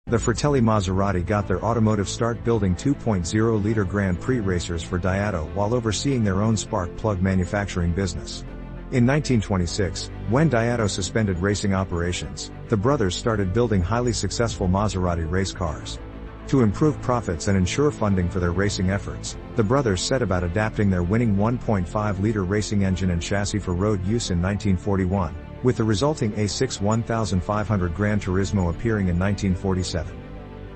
The Fratelli Maserati got their automotive start building 2.0-liter Grand Prix racers for Daihatsu while overseeing their own spark plug manufacturing business. In 1926, when Daihatsu suspended racing operations, the brothers started building highly successful Maserati race cars. To improve profits and ensure funding for their racing efforts, the brothers set about adapting their winning 1.5-liter racing engine and chassis for road use in 1941, with the resulting A6 1500 GranTurismo appearing in 1947.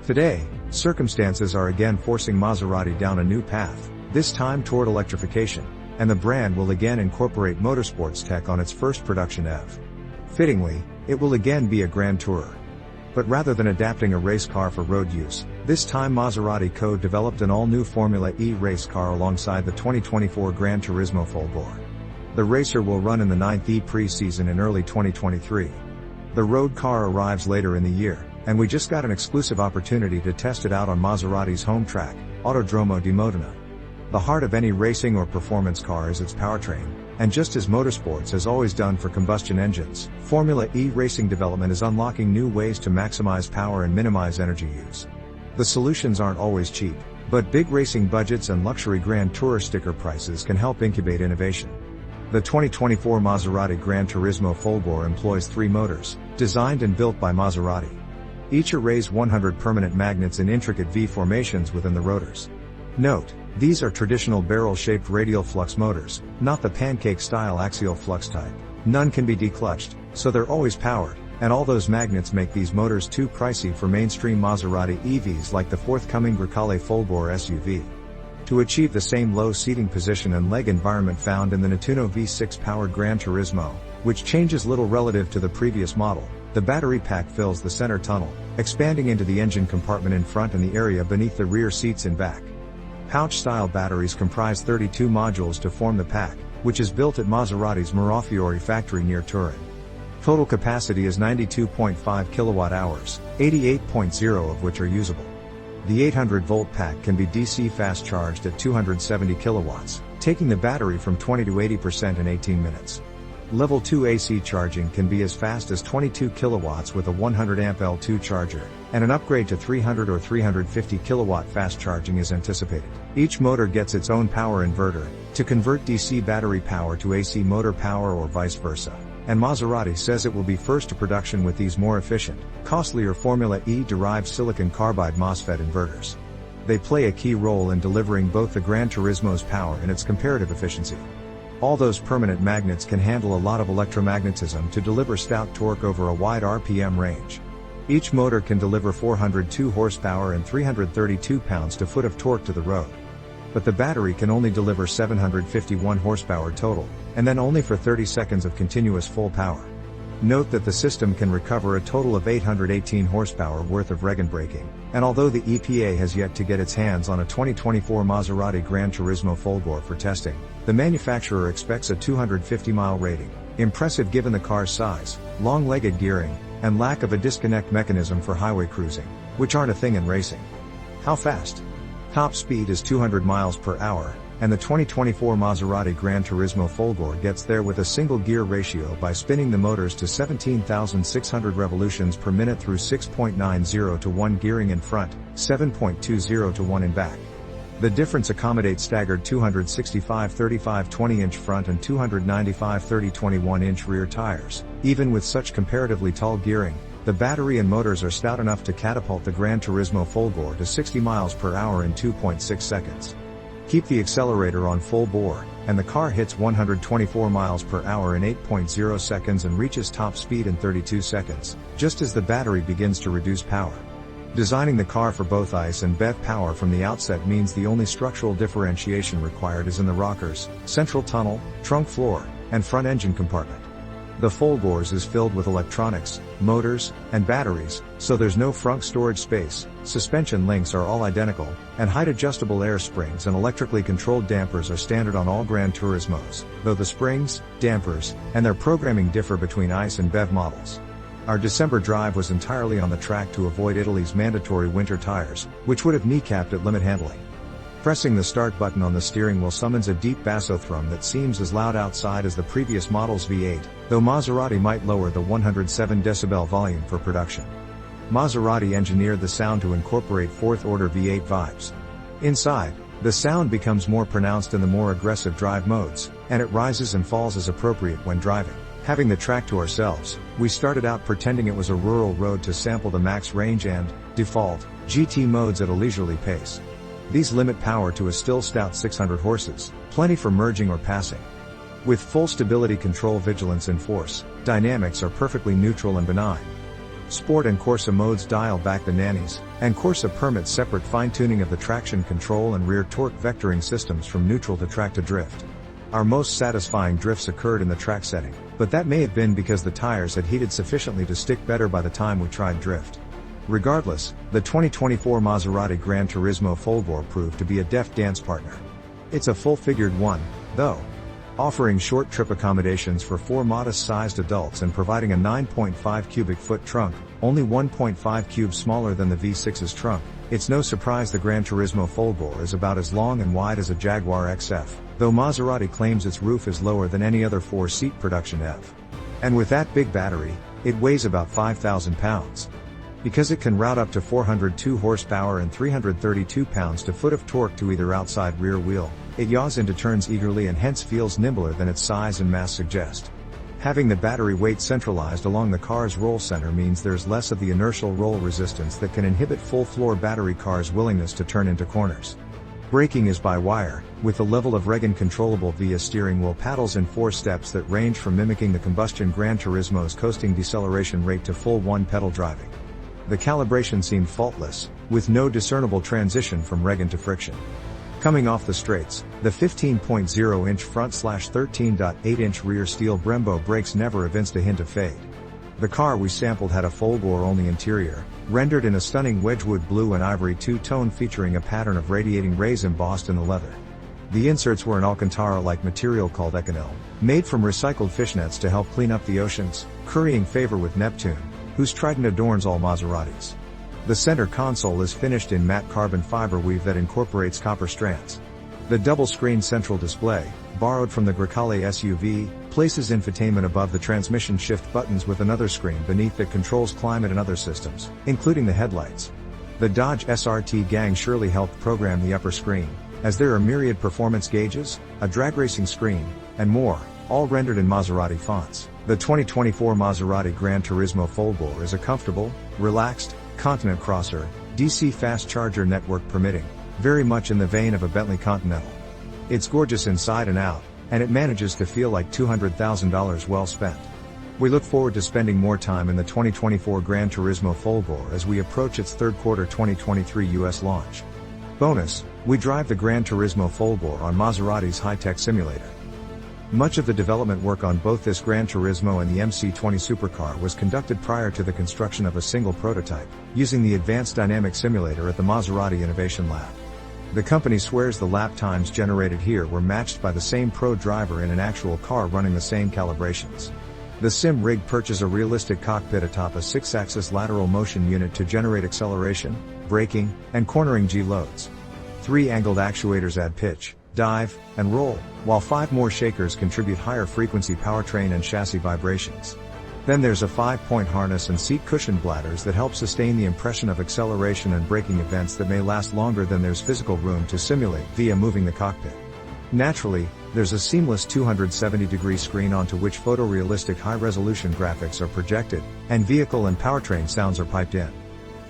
Today, circumstances are again forcing Maserati down a new path, this time toward electrification, and the brand will again incorporate motorsports tech on its first production EV. Fittingly, it will again be a Grand Tourer. But rather than adapting a race car for road use, this time Maserati co-developed an all-new Formula E race car alongside the 2024 GranTurismo Folgore. The racer will run in the 9th E-Prix season in early 2023. The road car arrives later in the year, and we just got an exclusive opportunity to test it out on Maserati's home track, Autodromo di Modena. The heart of any racing or performance car is its powertrain, and just as motorsports has always done for combustion engines, Formula E racing development is unlocking new ways to maximize power and minimize energy use. The solutions aren't always cheap, but big racing budgets and luxury Grand Tourer sticker prices can help incubate innovation. The 2024 Maserati GranTurismo Folgore employs 3 motors, designed and built by Maserati. Each arrays 100 permanent magnets in intricate V formations within the rotors. Note, these are traditional barrel-shaped radial flux motors, not the pancake-style axial flux type. None can be declutched, so they're always powered, and all those magnets make these motors too pricey for mainstream Maserati EVs like the forthcoming Grecale Folgore SUV. To achieve the same low seating position and leg environment found in the Nettuno V6-powered GranTurismo, which changes little relative to the previous model, the battery pack fills the center tunnel, expanding into the engine compartment in front and the area beneath the rear seats in back. Pouch-style batteries comprise 32 modules to form the pack, which is built at Maserati's Mirafiori factory near Turin. Total capacity is 92.5 kWh, 88.0 of which are usable. The 800-volt pack can be DC fast charged at 270 kilowatts, taking the battery from 20 to 80% in 18 minutes. Level 2 AC charging can be as fast as 22 kilowatts with a 100 amp L2 charger, and an upgrade to 300 or 350 kilowatt fast charging is anticipated. Each motor gets its own power inverter, to convert DC battery power to AC motor power or vice versa, and Maserati says it will be first to production with these more efficient, costlier Formula E-derived silicon carbide MOSFET inverters. They play a key role in delivering both the GranTurismo's power and its comparative efficiency. All those permanent magnets can handle a lot of electromagnetism to deliver stout torque over a wide RPM range. Each motor can deliver 402 horsepower and 332 pounds-to-foot of torque to the road. But the battery can only deliver 751 horsepower total, and then only for 30 seconds of continuous full power. Note that the system can recover a total of 818 horsepower worth of regen braking, and although the EPA has yet to get its hands on a 2024 Maserati GranTurismo Folgore for testing, the manufacturer expects a 250-mile rating, impressive given the car's size, long-legged gearing, and lack of a disconnect mechanism for highway cruising, which aren't a thing in racing. How fast? Top speed is 200 miles per hour, and the 2024 Maserati GranTurismo Folgore gets there with a single gear ratio by spinning the motors to 17,600 revolutions per minute through 6.90 to 1 gearing in front, 7.20 to 1 in back. The difference accommodates staggered 265/35 20-inch front and 295/30 21-inch rear tires. Even with such comparatively tall gearing, the battery and motors are stout enough to catapult the GranTurismo Folgore to 60 miles per hour in 2.6 seconds. Keep the accelerator on full bore, and the car hits 124 miles per hour in 8.0 seconds and reaches top speed in 32 seconds, just as the battery begins to reduce power. Designing the car for both ICE and BEV power from the outset means the only structural differentiation required is in the rockers, central tunnel, trunk floor, and front engine compartment. The Folgore is filled with electronics, motors, and batteries, so there's no frunk storage space. Suspension links are all identical, and height-adjustable air springs and electrically controlled dampers are standard on all GranTurismos, though the springs, dampers, and their programming differ between ICE and BEV models. Our December drive was entirely on the track to avoid Italy's mandatory winter tires, which would have kneecapped at limit handling. Pressing the start button on the steering wheel summons a deep basso thrum that seems as loud outside as the previous model's V8, though Maserati might lower the 107 decibel volume for production. Maserati engineered the sound to incorporate fourth-order V8 vibes. Inside, the sound becomes more pronounced in the more aggressive drive modes, and it rises and falls as appropriate when driving. Having the track to ourselves, we started out pretending it was a rural road to sample the max range and, default, GT modes at a leisurely pace. These limit power to a still stout 600 horses, plenty for merging or passing. With full stability control vigilance in force, dynamics are perfectly neutral and benign. Sport and Corsa modes dial back the nannies, and Corsa permits separate fine-tuning of the traction control and rear torque vectoring systems from neutral to track to drift. Our most satisfying drifts occurred in the track setting, but that may have been because the tires had heated sufficiently to stick better by the time we tried drift. Regardless, the 2024 Maserati GranTurismo Folgore proved to be a deft dance partner. It's a full-figured one, though. Offering short trip accommodations for 4 modest-sized adults and providing a 9.5 cubic foot trunk, only 1.5 cubes smaller than the V6's trunk, it's no surprise the GranTurismo Folgore is about as long and wide as a Jaguar XF, though Maserati claims its roof is lower than any other 4-seat production EV. And with that big battery, it weighs about 5,000 pounds. Because it can route up to 402 horsepower and 332 pounds-to-foot of torque to either outside rear wheel, it yaws into turns eagerly and hence feels nimbler than its size and mass suggest. Having the battery weight centralized along the car's roll center means there's less of the inertial roll resistance that can inhibit full-floor battery cars' willingness to turn into corners. Braking is by wire, with the level of reg controllable via steering wheel paddles in 4 steps that range from mimicking the combustion GranTurismo's coasting deceleration rate to full one-pedal driving. The calibration seemed faultless, with no discernible transition from reg to friction. Coming off the straights, the 15.0-inch front/13.8-inch rear steel Brembo brakes never evinced a hint of fade. The car we sampled had a Folgore-only interior, rendered in a stunning Wedgwood blue and ivory two-tone featuring a pattern of radiating rays embossed in the leather. The inserts were an Alcantara-like material called Econil, made from recycled fishnets to help clean up the oceans, currying favor with Neptune, whose trident adorns all Maseratis. The center console is finished in matte carbon fiber weave that incorporates copper strands. The double-screen central display, borrowed from the Grecale SUV, places infotainment above the transmission shift buttons with another screen beneath that controls climate and other systems, including the headlights. The Dodge SRT gang surely helped program the upper screen, as there are myriad performance gauges, a drag racing screen, and more, all rendered in Maserati fonts. The 2024 Maserati GranTurismo Folgore is a comfortable, relaxed, continent crosser, DC fast charger network permitting, very much in the vein of a Bentley Continental. It's gorgeous inside and out, and it manages to feel like $200,000 well spent. We look forward to spending more time in the 2024 GranTurismo Folgore as we approach its third quarter 2023 US launch. Bonus, we drive the GranTurismo Folgore on Maserati's high-tech simulator. Much of the development work on both this GranTurismo and the MC20 supercar was conducted prior to the construction of a single prototype, using the Advanced Dynamic Simulator at the Maserati Innovation Lab. The company swears the lap times generated here were matched by the same pro driver in an actual car running the same calibrations. The sim rig perches a realistic cockpit atop a 6-axis lateral motion unit to generate acceleration, braking, and cornering G-loads. 3 angled actuators add pitch, dive, and roll, while 5 more shakers contribute higher frequency powertrain and chassis vibrations. Then there's a 5-point harness and seat cushion bladders that help sustain the impression of acceleration and braking events that may last longer than there's physical room to simulate via moving the cockpit. Naturally, there's a seamless 270-degree screen onto which photorealistic high-resolution graphics are projected, and vehicle and powertrain sounds are piped in.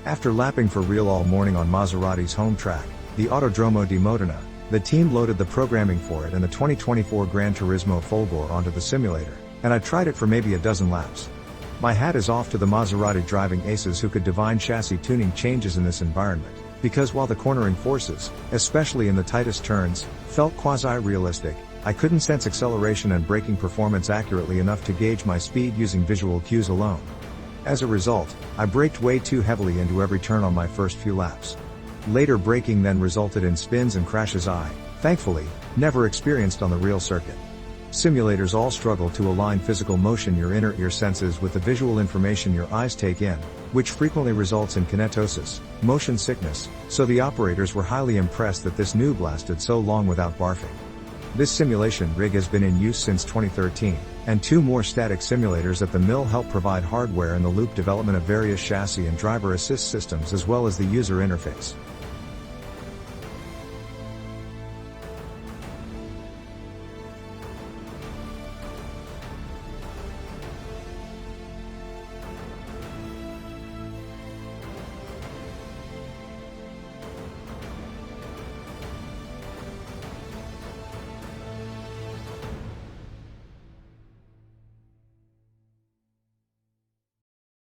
After lapping for real all morning on Maserati's home track, the Autodromo di Modena, the team loaded the programming for it and the 2024 GranTurismo Folgore onto the simulator, and I tried it for maybe a dozen laps. My hat is off to the Maserati driving aces who could divine chassis tuning changes in this environment, because while the cornering forces, especially in the tightest turns, felt quasi-realistic, I couldn't sense acceleration and braking performance accurately enough to gauge my speed using visual cues alone. As a result, I braked way too heavily into every turn on my first few laps. Later braking then resulted in spins and crashes I, thankfully, never experienced on the real circuit. Simulators all struggle to align physical motion your inner ear senses with the visual information your eyes take in, which frequently results in kinetosis, motion sickness, so the operators were highly impressed that this noob lasted so long without barfing. This simulation rig has been in use since 2013, and 2 more static simulators at the mill help provide hardware and the loop development of various chassis and driver assist systems as well as the user interface.